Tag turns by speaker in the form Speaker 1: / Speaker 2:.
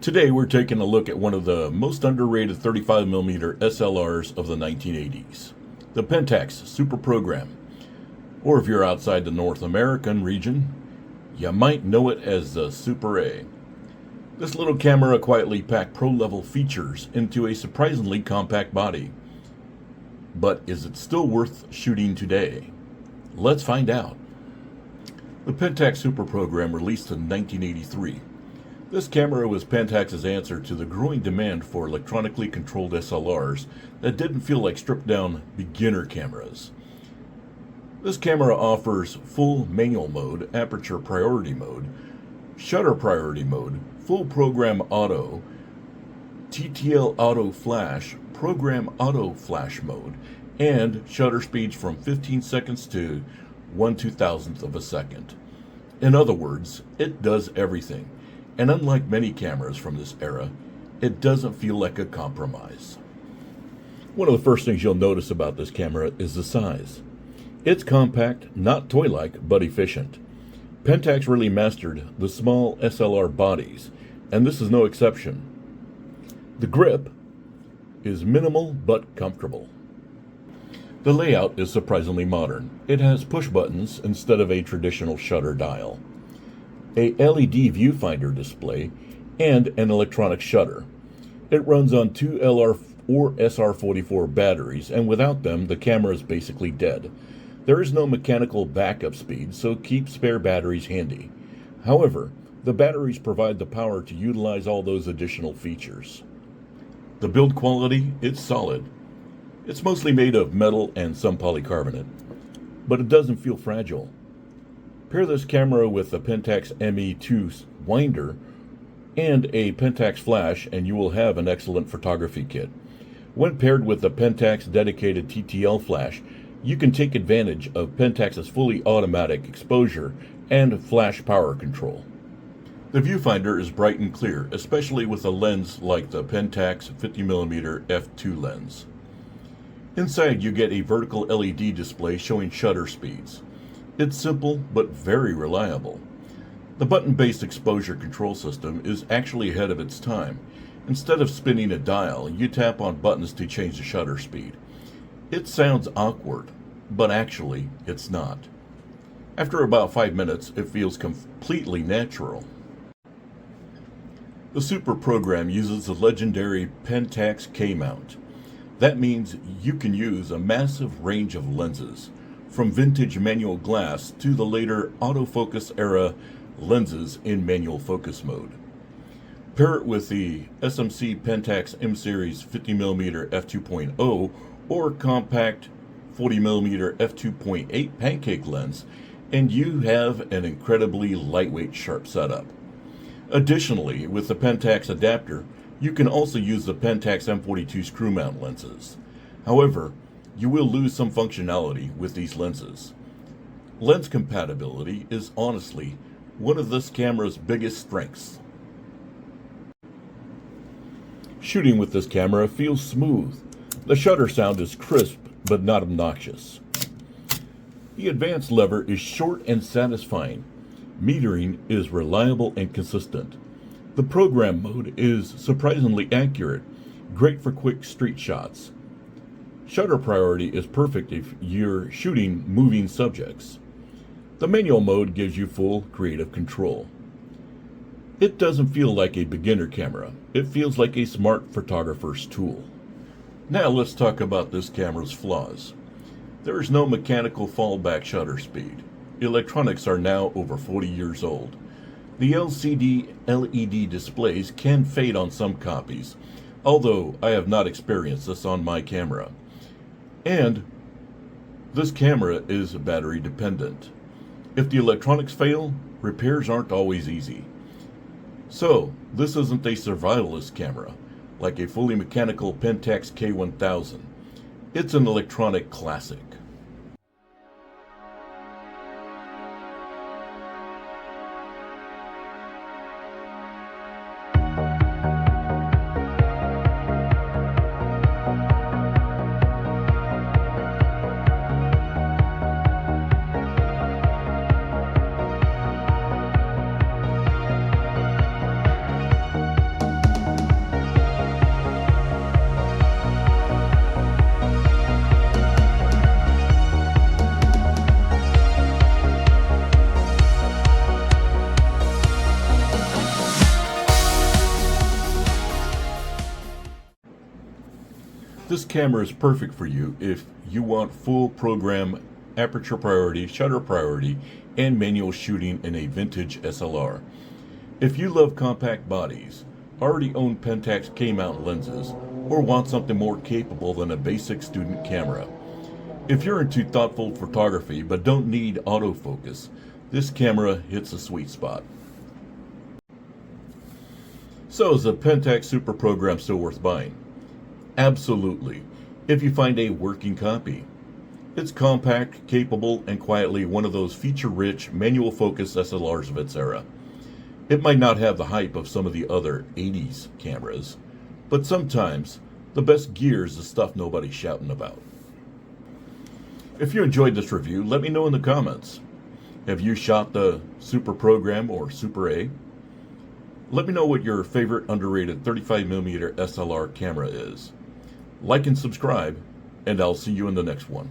Speaker 1: Today we're taking a look at one of the most underrated 35mm SLRs of the 1980s, the Pentax Super Program, or if you're outside the North American region, you might know it as the Super A. This little camera quietly packed pro-level features into a surprisingly compact body. But is it still worth shooting today? Let's find out. The Pentax Super Program released in 1983. This camera was Pentax's answer to the growing demand for electronically controlled SLRs that didn't feel like stripped-down beginner cameras. This camera offers full manual mode, aperture priority mode, shutter priority mode, full program auto, TTL auto flash, program auto flash mode, and shutter speeds from 15 seconds to 1/2000th of a second. In other words, it does everything. And unlike many cameras from this era, it doesn't feel like a compromise. One of the first things you'll notice about this camera is the size. It's compact, not toy-like, but efficient. Pentax really mastered the small SLR bodies, and this is no exception. The grip is minimal but comfortable. The layout is surprisingly modern. It has push buttons instead of a traditional shutter dial, a LED viewfinder display, and an electronic shutter. It runs on two LR or SR44 batteries, and without them, the camera is basically dead. There is no mechanical backup speed, so keep spare batteries handy. However, the batteries provide the power to utilize all those additional features. The build quality, it's solid. It's mostly made of metal and some polycarbonate, but it doesn't feel fragile. Pair this camera with a Pentax ME2 winder and a Pentax flash and you will have an excellent photography kit. When paired with the Pentax dedicated TTL flash, you can take advantage of Pentax's fully automatic exposure and flash power control. The viewfinder is bright and clear, especially with a lens like the Pentax 50mm f2 lens. Inside you get a vertical LED display showing shutter speeds. It's simple but very reliable. The button-based exposure control system is actually ahead of its time. Instead of spinning a dial, you tap on buttons to change the shutter speed. It sounds awkward, but actually it's not. After about 5 minutes, it feels completely natural. The Super Program uses the legendary Pentax K-mount. That means you can use a massive range of lenses, from vintage manual glass to the later autofocus era lenses in manual focus mode. Pair it with the SMC Pentax M-Series 50mm f2.0 or compact 40mm f2.8 pancake lens, and you have an incredibly lightweight sharp setup. Additionally, with the Pentax adapter, you can also use the Pentax M42 screw mount lenses. However, you will lose some functionality with these lenses. Lens compatibility is honestly one of this camera's biggest strengths. Shooting with this camera feels smooth. The shutter sound is crisp but not obnoxious. The advanced lever is short and satisfying. Metering is reliable and consistent. The program mode is surprisingly accurate, great for quick street shots. Shutter priority is perfect if you're shooting moving subjects. The manual mode gives you full creative control. It doesn't feel like a beginner camera. It feels like a smart photographer's tool. Now let's talk about this camera's flaws. There is no mechanical fallback shutter speed. Electronics are now over 40 years old. The LCD LED displays can fade on some copies, although I have not experienced this on my camera. And this camera is battery dependent. If the electronics fail, repairs aren't always easy. So, this isn't a survivalist camera, like a fully mechanical Pentax K-1000. It's an electronic classic. This camera is perfect for you if you want full program aperture priority, shutter priority, and manual shooting in a vintage SLR. If you love compact bodies, already own Pentax K-mount lenses, or want something more capable than a basic student camera. If you're into thoughtful photography but don't need autofocus, this camera hits a sweet spot. So is the Pentax Super Program still worth buying? Absolutely, if you find a working copy. It's compact, capable, and quietly one of those feature-rich, manual-focused SLRs of its era. It might not have the hype of some of the other 80s cameras, but sometimes the best gear is the stuff nobody's shouting about. If you enjoyed this review, let me know in the comments. Have you shot the Super Program or Super A? Let me know what your favorite underrated 35mm SLR camera is. Like and subscribe, and I'll see you in the next one.